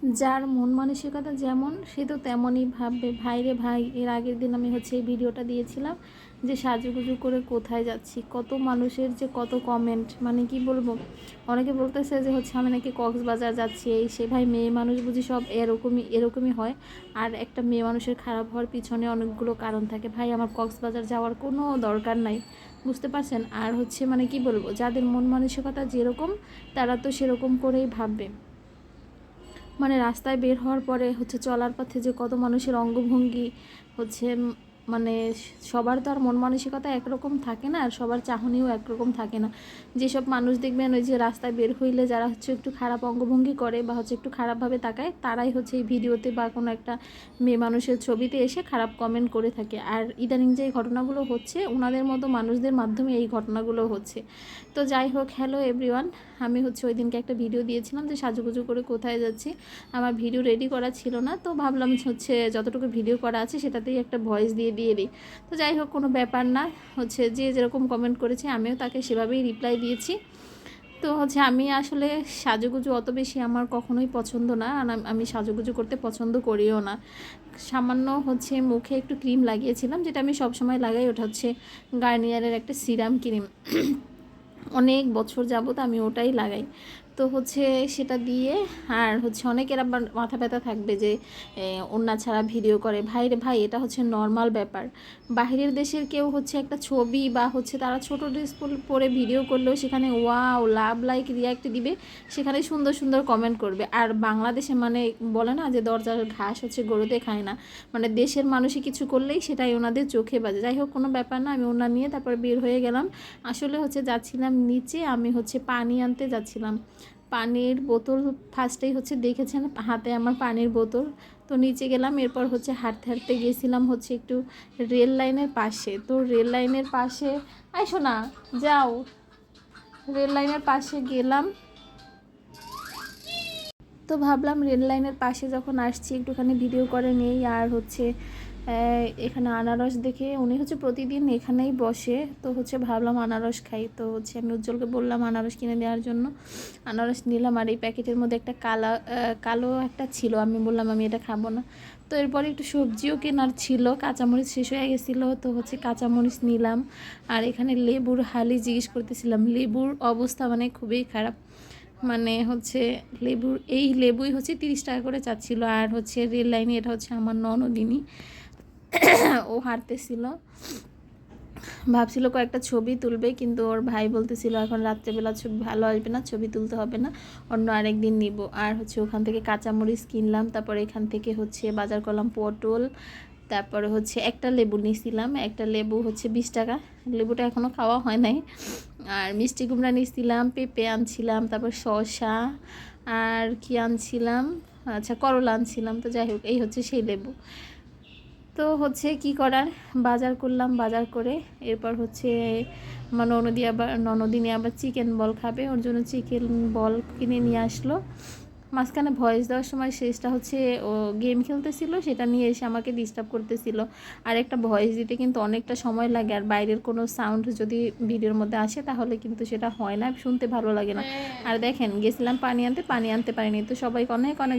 যার মন মানসিকতা যেমন সে তো তেমনই ভাববে। ভাই রে ভাই, এর আগের দিন আমি এই ভিডিওটা দিয়েছিলাম যে সাজুগুজু করে কোথায় যাচ্ছি, কত মানুষের যে কত কমেন্ট, মানে কি বলবো। অনেকে বলতেছে যে আমি নাকি কক্সবাজার যাচ্ছি, এই সে। ভাই, মেয়ে মানুষ বুঝি সব এরকমই হয়? আর একটা মেয়ে মানুষের খারাপ হওয়ার পিছনে অনেকগুলো কারণ থাকে। ভাই, আমার কক্সবাজার যাওয়ার কোনো দরকার নাই, বুঝতে পারছেন? আর মানে কি বলবো, যাদের মন মানসিকতা যেরকম তারা তো সেরকম করেই ভাববে। মানে রাস্তায় বের হওয়ার পরে চলার পথে যে কত মানুষের অঙ্গভঙ্গি মানে সবার তো আর মন মানসিকতা একরকম থাকে না, আর সবার চাহনিও একরকম থাকে না। যেসব মানুষ দেখবেন ওই যে রাস্তায় বের হইলে যারা একটু খারাপ অঙ্গভঙ্গি করে বা একটু খারাপভাবে তাকায়, তারাই এই ভিডিওতে বা কোনো একটা মেয়ে মানুষের ছবিতে এসে খারাপ কমেন্ট করে থাকে। আর ইদানিং যে ঘটনাগুলো হচ্ছে ওনাদের মতো মানুষদের মাধ্যমে এই ঘটনাগুলো হচ্ছে। তো যাই হোক, হ্যালো এভরিওয়ান। আমি ওই দিনকে একটা ভিডিও দিয়েছিলাম যে সাজুগুজু করে কোথায় যাচ্ছি। আমার ভিডিও রেডি করা ছিল না, তো ভাবলাম যতটুকু ভিডিও করা আছে সেটাতেই একটা ভয়েস দিয়ে দিই। তো যাই হোক, কোনো ব্যাপার না। যে যেরকম কমেন্ট করেছে আমিও তাকে সেভাবেই রিপ্লাই দিয়েছি। তো আমি আসলে সাজুগুজু অত বেশি আমার কখনোই পছন্দ না, আর আমি সাজুগুজু করতে পছন্দ করিও না। সামান্য মুখে একটু ক্রিম লাগিয়েছিলাম, যেটা আমি সবসময় লাগাই, ওটা গার্নিয়ারের একটা সিরাম ক্রিম। অনেক বছর যাবত আমি ওটাই লাগাই। তো সেটা দিয়ে, আর অনেকের আবার মাথা ব্যথা থাকবে যে ওড়না ছাড়া ভিডিও করে। ভাই রে ভাই, এটা নর্মাল ব্যাপার। বাহিরের দেশের কেউ একটা ছবি বা তারা ছোট ড্রেস পরে ভিডিও করলেও সেখানে ওয়াও, লাভ, লাইক, রিয়াক্ট দিবে, সেখানে সুন্দর সুন্দর কমেন্ট করবে। আর বাংলাদেশে মানে বলে না যে দরজার ঘাস গরুতে খায় না, মানে দেশের মানুষই কিছু করলেই সেটাই ওনাদের চোখে বাজে। যাই হোক, কোনো ব্যাপার না। আমি ওড়না নিয়ে তারপর বের হয়ে গেলাম। আসলে যাচ্ছিলাম নিচে, আমি পানি আনতে যাচ্ছিলাম। পানির বোতল ফার্স্টেই দেখেছেন হাতে আমার পানির বোতল। তো নিচে গেলাম, এরপর হাঁটতে হাঁটতে গেছিলাম একটু রেল লাইনের পাশে। তো রেল লাইনের পাশে আইসো না, যাও। রেল লাইনের পাশে গেলাম, তো ভাবলাম রেল লাইনের পাশে যখন আসছি একটুখানি ভিডিও করে নেই। আর এখানে আনারস দেখে উনি প্রতিদিন এখানেই বসে, তো ভাবলাম আনারস খাই। তো আমি উজ্জ্বলকে বললাম আনারস কিনে দেওয়ার জন্য। আনারস নিলাম, আর এই প্যাকেটের মধ্যে একটা কালো একটা ছিল, আমি বললাম আমি এটা খাবো না। তো এরপরে একটু সবজিও কেনার ছিল, কাঁচামরিচ শেষ হয়ে গেছিলো, তো কাঁচামরিচ নিলাম। আর এখানে লেবুর হালি জিজ্ঞেস করতেছিলাম, লেবুর অবস্থা মানে খুবই খারাপ। মানে এই লেবুই 30 টাকা করে চাচ্ছিল। আর রেল লাইনে এটা আমার ননদিনী, ও হাঁটতেছিল, ভাবছিল কয়েকটা ছবি তুলবে, কিন্তু ওর ভাই বলতেছিল এখন রাত্রেবেলা ছবি ভালো আসবে না, ছবি তুলতে হবে না, অন্য আরেকদিন নিব। আর ওখান থেকে কাঁচামরিচ কিনলাম, তারপরে এখান থেকে বাজার করলাম পটল, তারপরে একটা লেবু নিয়েছিলাম, একটা লেবু 20 টাকা, লেবুটা এখনও খাওয়া হয় নাই। আর মিষ্টি কুমড়া নিয়েছিলাম, পেঁপে আনছিলাম, তারপর শসা, আর কি আনছিলাম, আচ্ছা করলা আনছিলাম। তো যাই হোক, এই সেই লেবু। তো কি করার, বাজার করলাম, বাজার করে এরপর আমার ননদিনী আবার চিকেন বল খাবে, ওর জন্য চিকেন বল কিনে নিয়ে আসলো। মাঝখানে ভয়েস দেওয়ার সময় শেষটা ও গেম খেলতেছিল, সেটা নিয়ে এসে আমাকে ডিস্টার্ব করতেছিল। আর একটা ভয়েস দিতে কিন্তু অনেকটা সময় লাগে, আর বাইরের কোনো সাউন্ড যদি ভিডিওর মধ্যে আসে তাহলে কিন্তু সেটা হয় না, শুনতে ভালো লাগে না। আর দেখেন, গেছিলাম পানি আনতে পারিনি। তো সবাইকে অনেক অনেক